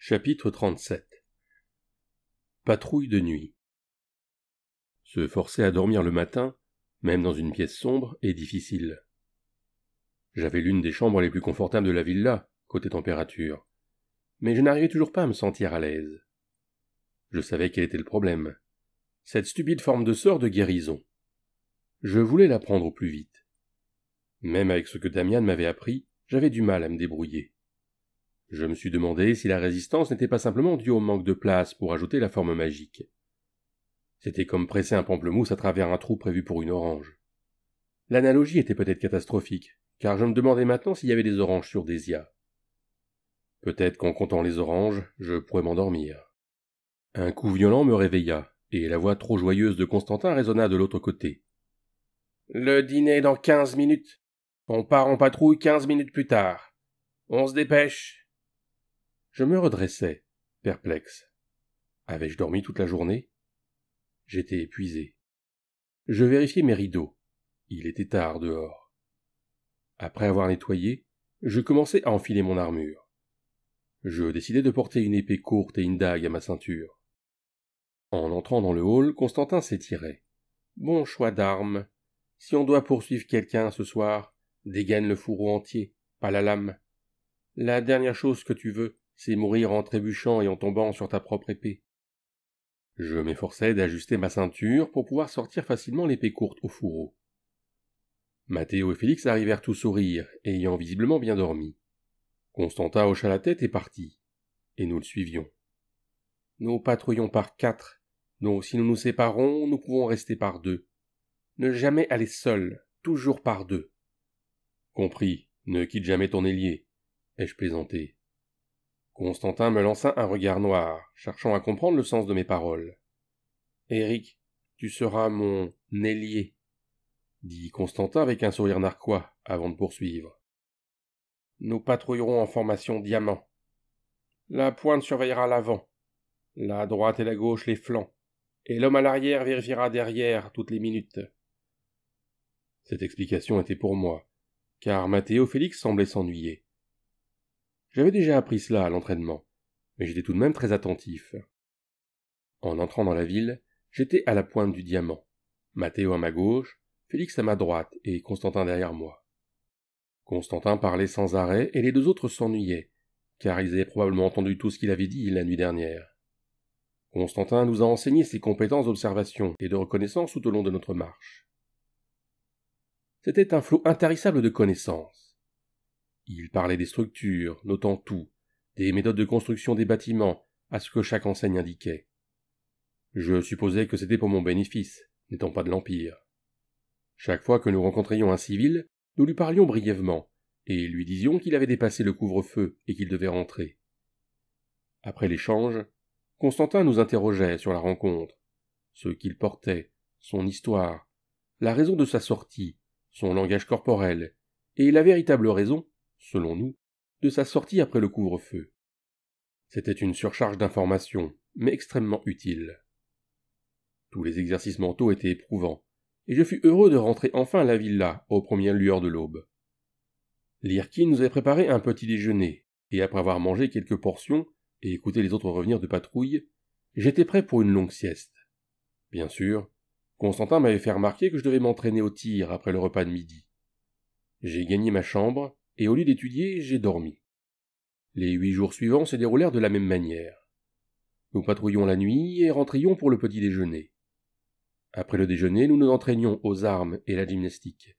Chapitre 37. Patrouille de nuit. Se forcer à dormir le matin, même dans une pièce sombre, est difficile. J'avais l'une des chambres les plus confortables de la villa, côté température, mais je n'arrivais toujours pas à me sentir à l'aise. Je savais quel était le problème. Cette stupide forme de sort de guérison. Je voulais l'apprendre au plus vite. Même avec ce que Damian m'avait appris, j'avais du mal à me débrouiller. Je me suis demandé si la résistance n'était pas simplement due au manque de place pour ajouter la forme magique. C'était comme presser un pamplemousse à travers un trou prévu pour une orange. L'analogie était peut-être catastrophique, car je me demandais maintenant s'il y avait des oranges sur Desia. Peut-être qu'en comptant les oranges, je pourrais m'endormir. Un coup violent me réveilla, et la voix trop joyeuse de Constantin résonna de l'autre côté. « Le dîner est dans 15 minutes. On part en patrouille 15 minutes plus tard. On se dépêche. » Je me redressai, perplexe. Avais-je dormi toute la journée ? J'étais épuisé. Je vérifiai mes rideaux. Il était tard dehors. Après avoir nettoyé, je commençai à enfiler mon armure. Je décidai de porter une épée courte et une dague à ma ceinture. En entrant dans le hall, Constantin s'étirait. « Bon choix d'armes. Si on doit poursuivre quelqu'un ce soir, dégaine le fourreau entier, pas la lame. La dernière chose que tu veux, c'est mourir en trébuchant et en tombant sur ta propre épée. » Je m'efforçai d'ajuster ma ceinture pour pouvoir sortir facilement l'épée courte au fourreau. Mathéo et Félix arrivèrent tous sourire, ayant visiblement bien dormi. Constantin hocha la tête et partit, et nous le suivions. Nous patrouillons par 4, donc si nous nous séparons, nous pouvons rester par 2. Ne jamais aller seul, toujours par 2. Compris, ne quitte jamais ton ailier, ai-je plaisanté. Constantin me lança un regard noir, cherchant à comprendre le sens de mes paroles. « Éric, tu seras mon ailier, » dit Constantin avec un sourire narquois avant de poursuivre. « Nous patrouillerons en formation diamant. La pointe surveillera l'avant, la droite et la gauche les flancs, et l'homme à l'arrière vérifiera derrière toutes les minutes. » Cette explication était pour moi, car Mathéo Félix semblait s'ennuyer. J'avais déjà appris cela à l'entraînement, mais j'étais tout de même très attentif. En entrant dans la ville, j'étais à la pointe du diamant, Mathéo à ma gauche, Félix à ma droite et Constantin derrière moi. Constantin parlait sans arrêt et les deux autres s'ennuyaient, car ils avaient probablement entendu tout ce qu'il avait dit la nuit dernière. Constantin nous a enseigné ses compétences d'observation et de reconnaissance tout au long de notre marche. C'était un flot intarissable de connaissances. Il parlait des structures, notant tout, des méthodes de construction des bâtiments, à ce que chaque enseigne indiquait. Je supposais que c'était pour mon bénéfice, n'étant pas de l'Empire. Chaque fois que nous rencontrions un civil, nous lui parlions brièvement, et lui disions qu'il avait dépassé le couvre-feu et qu'il devait rentrer. Après l'échange, Constantin nous interrogeait sur la rencontre, ce qu'il portait, son histoire, la raison de sa sortie, son langage corporel, et la véritable raison, selon nous, de sa sortie après le couvre-feu. C'était une surcharge d'informations, mais extrêmement utile. Tous les exercices mentaux étaient éprouvants, et je fus heureux de rentrer enfin à la villa aux premières lueurs de l'aube. Lirkin nous avait préparé un petit déjeuner, et après avoir mangé quelques portions et écouté les autres revenir de patrouille, j'étais prêt pour une longue sieste. Bien sûr, Constantin m'avait fait remarquer que je devais m'entraîner au tir après le repas de midi. J'ai gagné ma chambre, et au lieu d'étudier, j'ai dormi. Les 8 jours suivants se déroulèrent de la même manière. Nous patrouillions la nuit et rentrions pour le petit déjeuner. Après le déjeuner, nous nous entraînions aux armes et la gymnastique.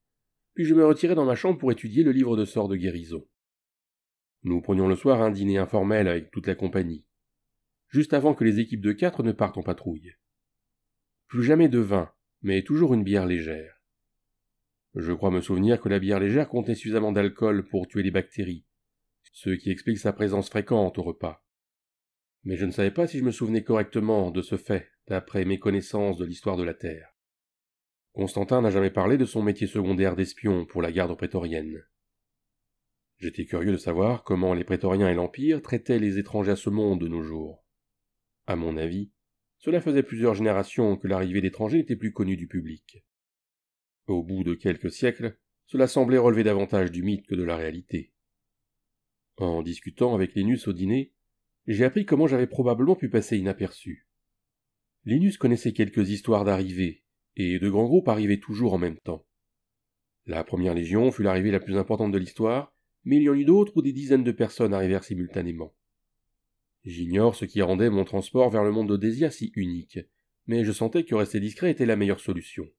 Puis je me retirai dans ma chambre pour étudier le livre de sorts de guérison. Nous prenions le soir un dîner informel avec toute la compagnie, juste avant que les équipes de 4 ne partent en patrouille. Plus jamais de vin, mais toujours une bière légère. Je crois me souvenir que la bière légère contenait suffisamment d'alcool pour tuer les bactéries, ce qui explique sa présence fréquente au repas. Mais je ne savais pas si je me souvenais correctement de ce fait, d'après mes connaissances de l'histoire de la Terre. Constantin n'a jamais parlé de son métier secondaire d'espion pour la garde prétorienne. J'étais curieux de savoir comment les prétoriens et l'Empire traitaient les étrangers à ce monde de nos jours. À mon avis, cela faisait plusieurs générations que l'arrivée d'étrangers n'était plus connue du public. Au bout de quelques siècles, cela semblait relever davantage du mythe que de la réalité. En discutant avec Lénus au dîner, j'ai appris comment j'avais probablement pu passer inaperçu. Linus connaissait quelques histoires d'arrivées, et de grands groupes arrivaient toujours en même temps. La première légion fut l'arrivée la plus importante de l'histoire, mais il y en eut d'autres où des dizaines de personnes arrivèrent simultanément. J'ignore ce qui rendait mon transport vers le monde d'Odésia si unique, mais je sentais que rester discret était la meilleure solution.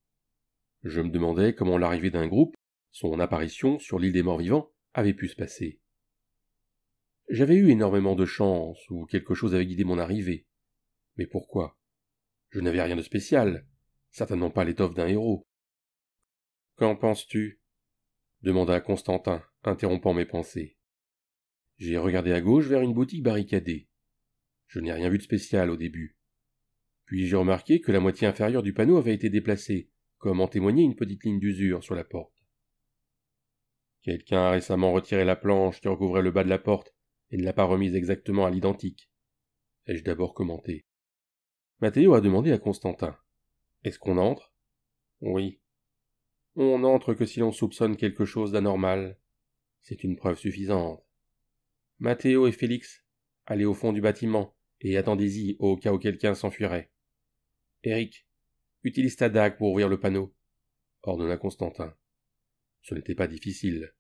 Je me demandais comment l'arrivée d'un groupe, son apparition sur l'île des morts-vivants, avait pu se passer. J'avais eu énormément de chance, ou quelque chose avait guidé mon arrivée. Mais pourquoi? Je n'avais rien de spécial, certainement pas l'étoffe d'un héros. « Qu'en penses-tu » demanda Constantin, interrompant mes pensées. J'ai regardé à gauche vers une boutique barricadée. Je n'ai rien vu de spécial au début. Puis j'ai remarqué que la moitié inférieure du panneau avait été déplacée, comme en témoignait une petite ligne d'usure sur la porte. Quelqu'un a récemment retiré la planche qui recouvrait le bas de la porte et ne l'a pas remise exactement à l'identique, ai-je d'abord commenté. Mathéo a demandé à Constantin. Est-ce qu'on entre? Oui. On n'entre que si l'on soupçonne quelque chose d'anormal. C'est une preuve suffisante. Mathéo et Félix, allez au fond du bâtiment et attendez-y au cas où quelqu'un s'enfuirait. Eric, utilise ta dague pour ouvrir le panneau, ordonna Constantin. Ce n'était pas difficile.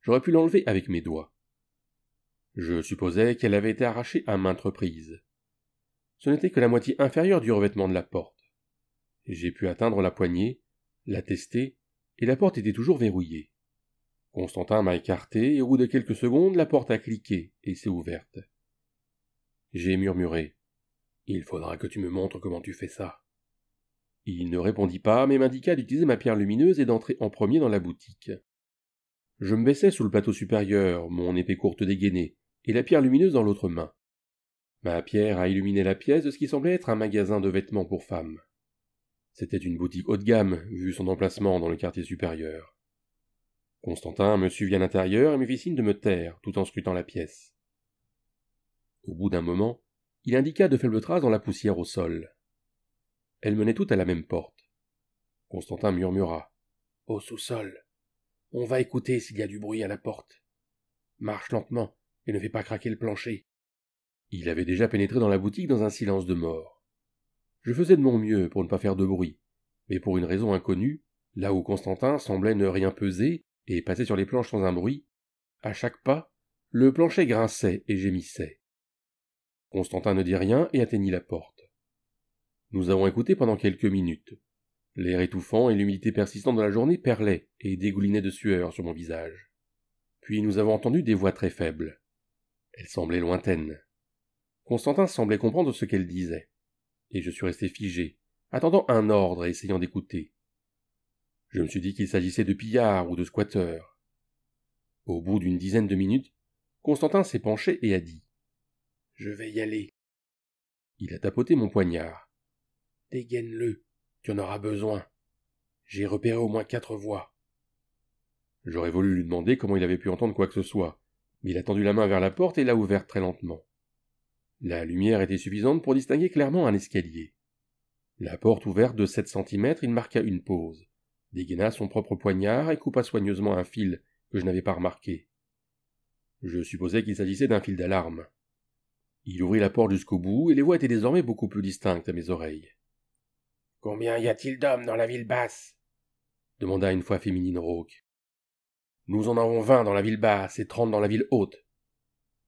J'aurais pu l'enlever avec mes doigts. Je supposais qu'elle avait été arrachée à maintes reprises. Ce n'était que la moitié inférieure du revêtement de la porte. J'ai pu atteindre la poignée, la tester, et la porte était toujours verrouillée. Constantin m'a écarté, et au bout de quelques secondes, la porte a cliqué et s'est ouverte. J'ai murmuré. « Il faudra que tu me montres comment tu fais ça. » Il ne répondit pas, mais m'indiqua d'utiliser ma pierre lumineuse et d'entrer en premier dans la boutique. Je me baissais sous le plateau supérieur, mon épée courte dégainée, et la pierre lumineuse dans l'autre main. Ma pierre a illuminé la pièce de ce qui semblait être un magasin de vêtements pour femmes. C'était une boutique haut de gamme, vu son emplacement dans le quartier supérieur. Constantin me suivit à l'intérieur et me fit signe de me taire, tout en scrutant la pièce. Au bout d'un moment, il indiqua de faibles traces dans la poussière au sol. Elles menaient toutes à la même porte. Constantin murmura. « Au sous-sol. On va écouter s'il y a du bruit à la porte. Marche lentement et ne fais pas craquer le plancher. » Il avait déjà pénétré dans la boutique dans un silence de mort. Je faisais de mon mieux pour ne pas faire de bruit, mais pour une raison inconnue, là où Constantin semblait ne rien peser et passer sur les planches sans un bruit, à chaque pas, le plancher grinçait et gémissait. Constantin ne dit rien et atteignit la porte. Nous avons écouté pendant quelques minutes. L'air étouffant et l'humidité persistante de la journée perlaient et dégoulinaient de sueur sur mon visage. Puis nous avons entendu des voix très faibles. Elles semblaient lointaines. Constantin semblait comprendre ce qu'elles disaient, et je suis resté figé, attendant un ordre et essayant d'écouter. Je me suis dit qu'il s'agissait de pillards ou de squatteurs. Au bout d'une dizaine de minutes, Constantin s'est penché et a dit « Je vais y aller. » Il a tapoté mon poignard. « Dégaine-le, tu en auras besoin. J'ai repéré au moins 4 voix. » J'aurais voulu lui demander comment il avait pu entendre quoi que ce soit, mais il a tendu la main vers la porte et l'a ouverte très lentement. La lumière était suffisante pour distinguer clairement un escalier. La porte ouverte de 7 centimètres, il marqua une pause, dégaina son propre poignard et coupa soigneusement un fil que je n'avais pas remarqué. Je supposais qu'il s'agissait d'un fil d'alarme. Il ouvrit la porte jusqu'au bout et les voix étaient désormais beaucoup plus distinctes à mes oreilles. « Combien y a-t-il d'hommes dans la ville basse » demanda une voix féminine rauque. « Nous en avons 20 dans la ville basse et 30 dans la ville haute,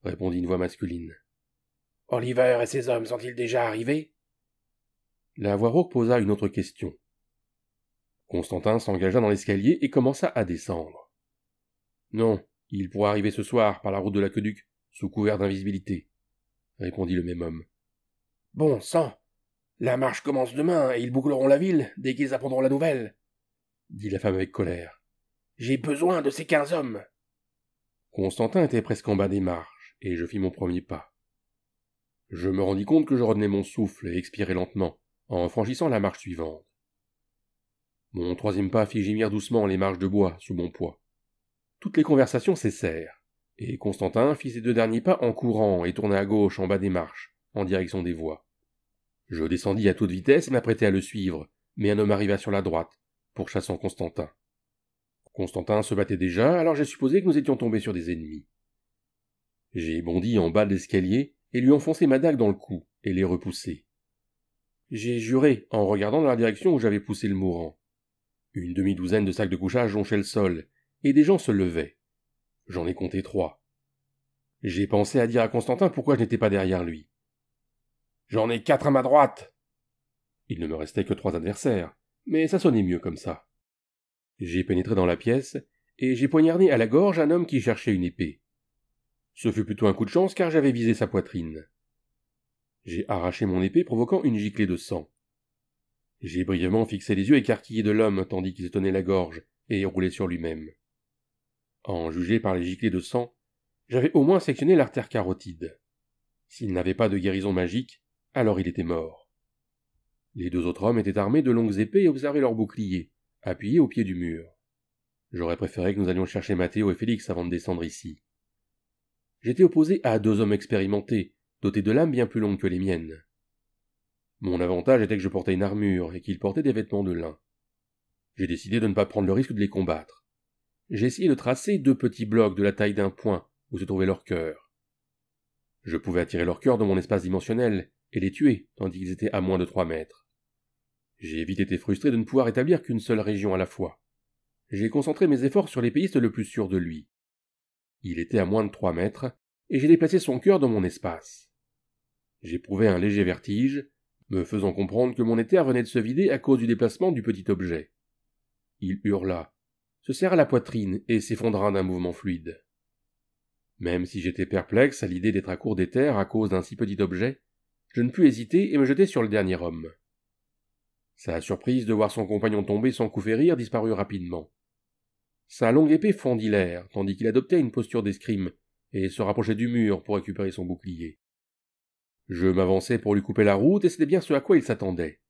répondit une voix masculine. « Oliver et ses hommes sont-ils déjà arrivés » La voix rauque posa une autre question. Constantin s'engagea dans l'escalier et commença à descendre. « Non, il pourra arriver ce soir par la route de l'aqueduc, sous couvert d'invisibilité, » répondit le même homme. « Bon sang, la marche commence demain et ils boucleront la ville dès qu'ils apprendront la nouvelle, » dit la femme avec colère. « J'ai besoin de ces 15 hommes. » Constantin était presque en bas des marches, et je fis mon premier pas. Je me rendis compte que je retenais mon souffle et expirais lentement, en franchissant la marche suivante. Mon troisième pas fit gémir doucement les marches de bois sous mon poids. Toutes les conversations cessèrent, et Constantin fit ses 2 derniers pas en courant et tourna à gauche en bas des marches, en direction des voies. Je descendis à toute vitesse et m'apprêtai à le suivre, mais un homme arriva sur la droite, pourchassant Constantin. Constantin se battait déjà, alors j'ai supposé que nous étions tombés sur des ennemis. J'ai bondi en bas de l'escalier et lui enfoncer ma dague dans le cou et les repousser. J'ai juré en regardant dans la direction où j'avais poussé le mourant. Une demi-douzaine de sacs de couchage jonchaient le sol, et des gens se levaient. J'en ai compté 3. J'ai pensé à dire à Constantin pourquoi je n'étais pas derrière lui. « J'en ai 4 à ma droite !» Il ne me restait que 3 adversaires, mais ça sonnait mieux comme ça. J'ai pénétré dans la pièce, et j'ai poignardé à la gorge un homme qui cherchait une épée. Ce fut plutôt un coup de chance car j'avais visé sa poitrine. J'ai arraché mon épée provoquant une giclée de sang. J'ai brièvement fixé les yeux écarquillés de l'homme tandis qu'il se tenait la gorge et roulait sur lui-même. En juger par les giclées de sang, j'avais au moins sectionné l'artère carotide. S'il n'avait pas de guérison magique, alors il était mort. Les 2 autres hommes étaient armés de longues épées et observaient leurs boucliers, appuyés au pied du mur. J'aurais préféré que nous allions chercher Mathéo et Félix avant de descendre ici. J'étais opposé à 2 hommes expérimentés, dotés de lames bien plus longues que les miennes. Mon avantage était que je portais une armure et qu'ils portaient des vêtements de lin. J'ai décidé de ne pas prendre le risque de les combattre. J'ai essayé de tracer 2 petits blocs de la taille d'un poing où se trouvait leur cœur. Je pouvais attirer leur cœur dans mon espace dimensionnel et les tuer tandis qu'ils étaient à moins de 3 mètres. J'ai vite été frustré de ne pouvoir établir qu'une seule région à la fois. J'ai concentré mes efforts sur l'épéiste le plus sûr de lui. Il était à moins de 3 mètres, et j'ai déplacé son cœur dans mon espace. J'éprouvai un léger vertige, me faisant comprendre que mon éther venait de se vider à cause du déplacement du petit objet. Il hurla, se serra la poitrine et s'effondra d'un mouvement fluide. Même si j'étais perplexe à l'idée d'être à court d'éther à cause d'un si petit objet, je ne pus hésiter et me jeter sur le dernier homme. Sa surprise de voir son compagnon tomber sans coup férir disparut rapidement. Sa longue épée fendit l'air, tandis qu'il adoptait une posture d'escrime, et se rapprochait du mur pour récupérer son bouclier. Je m'avançai pour lui couper la route, et c'était bien ce à quoi il s'attendait.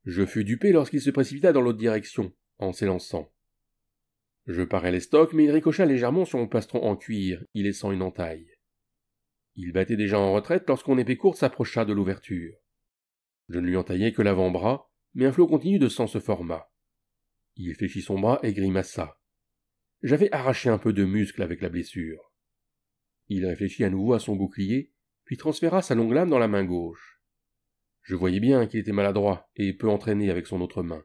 Je fus dupé lorsqu'il se précipita dans l'autre direction, en s'élançant. Je parai les stocks, mais il ricocha légèrement sur mon plastron en cuir, y laissant une entaille. Il battait déjà en retraite lorsqu'on épée courte s'approcha de l'ouverture. Je ne lui entaillai que l'avant-bras, mais un flot continu de sang se forma. Il fléchit son bras et grimaça. J'avais arraché un peu de muscle avec la blessure. Il réfléchit à nouveau à son bouclier, puis transféra sa longue lame dans la main gauche. Je voyais bien qu'il était maladroit et peu entraîné avec son autre main.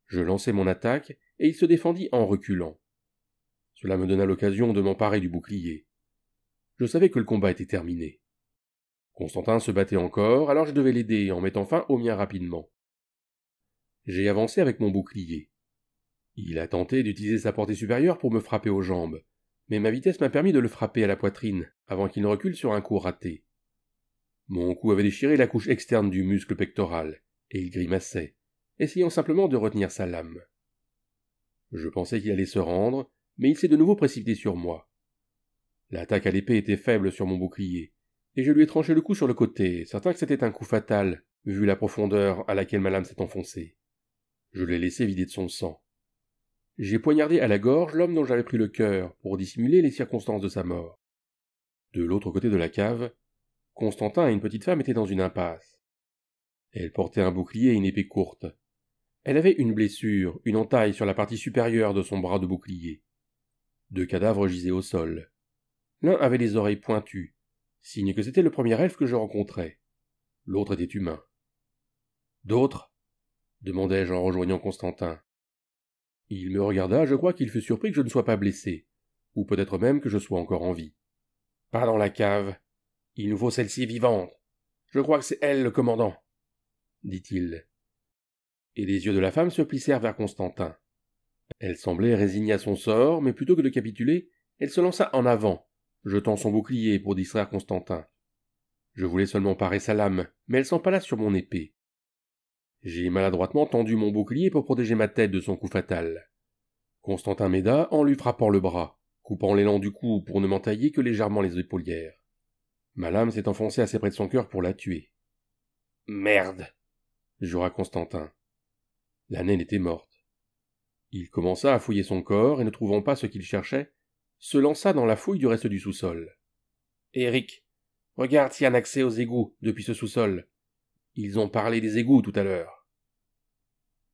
Je lançai mon attaque, et il se défendit en reculant. Cela me donna l'occasion de m'emparer du bouclier. Je savais que le combat était terminé. Constantin se battait encore, alors je devais l'aider en mettant fin au mien rapidement. J'ai avancé avec mon bouclier. Il a tenté d'utiliser sa portée supérieure pour me frapper aux jambes, mais ma vitesse m'a permis de le frapper à la poitrine, avant qu'il ne recule sur un coup raté. Mon coup avait déchiré la couche externe du muscle pectoral, et il grimaçait, essayant simplement de retenir sa lame. Je pensais qu'il allait se rendre, mais il s'est de nouveau précipité sur moi. L'attaque à l'épée était faible sur mon bouclier, et je lui ai tranché le cou sur le côté, certain que c'était un coup fatal, vu la profondeur à laquelle ma lame s'est enfoncée. Je l'ai laissé vider de son sang. J'ai poignardé à la gorge l'homme dont j'avais pris le cœur, pour dissimuler les circonstances de sa mort. De l'autre côté de la cave, Constantin et une petite femme étaient dans une impasse. Elle portait un bouclier et une épée courte. Elle avait une blessure, une entaille sur la partie supérieure de son bras de bouclier. 2 cadavres gisaient au sol. L'un avait les oreilles pointues, signe que c'était le premier elfe que je rencontrais. L'autre était humain. « D'autres » demandai-je en rejoignant Constantin. Il me regarda, je crois qu'il fut surpris que je ne sois pas blessé, ou peut-être même que je sois encore en vie. « Pas dans la cave. Il nous faut celle-ci vivante. Je crois que c'est elle le commandant, » dit-il. Et les yeux de la femme se plissèrent vers Constantin. Elle semblait résignée à son sort, mais plutôt que de capituler, elle se lança en avant, jetant son bouclier pour distraire Constantin. Je voulais seulement parer sa lame, mais elle s'empala sur mon épée. J'ai maladroitement tendu mon bouclier pour protéger ma tête de son coup fatal. Constantin m'aida en lui frappant le bras, coupant l'élan du cou pour ne m'entailler que légèrement les épaulières. Ma lame s'est enfoncée assez près de son cœur pour la tuer. « Merde » jura Constantin. La naine était morte. Il commença à fouiller son corps et ne trouvant pas ce qu'il cherchait, se lança dans la fouille du reste du sous-sol. « Eric, regarde s'il y a un accès aux égouts depuis ce sous-sol. Ils ont parlé des égouts tout à l'heure. »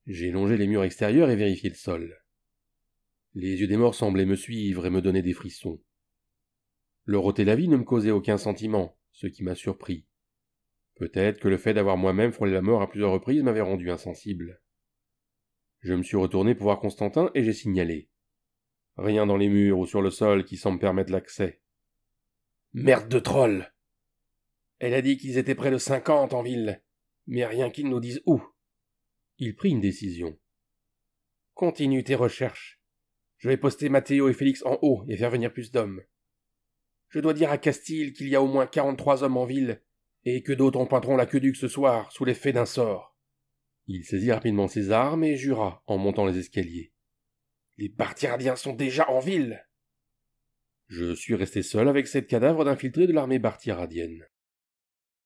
J'ai longé les murs extérieurs et vérifié le sol. Les yeux des morts semblaient me suivre et me donner des frissons. Leur ôter la vie ne me causait aucun sentiment, ce qui m'a surpris. Peut-être que le fait d'avoir moi-même frôlé la mort à plusieurs reprises m'avait rendu insensible. Je me suis retourné pour voir Constantin et j'ai signalé. Rien dans les murs ou sur le sol qui semble permettre l'accès. Merde de troll! Elle a dit qu'ils étaient près de 50 en ville, mais rien qu'ils nous disent où. Il prit une décision. Continue tes recherches. Je vais poster Mathéo et Félix en haut et faire venir plus d'hommes. Je dois dire à Castille qu'il y a au moins 43 hommes en ville, et que d'autres en pointeront l'aqueduc ce soir, sous l'effet d'un sort. Il saisit rapidement ses armes et jura, en montant les escaliers. Les Bartiradiens sont déjà en ville! Je suis resté seul avec 7 cadavres d'infiltrés de l'armée bartiradienne.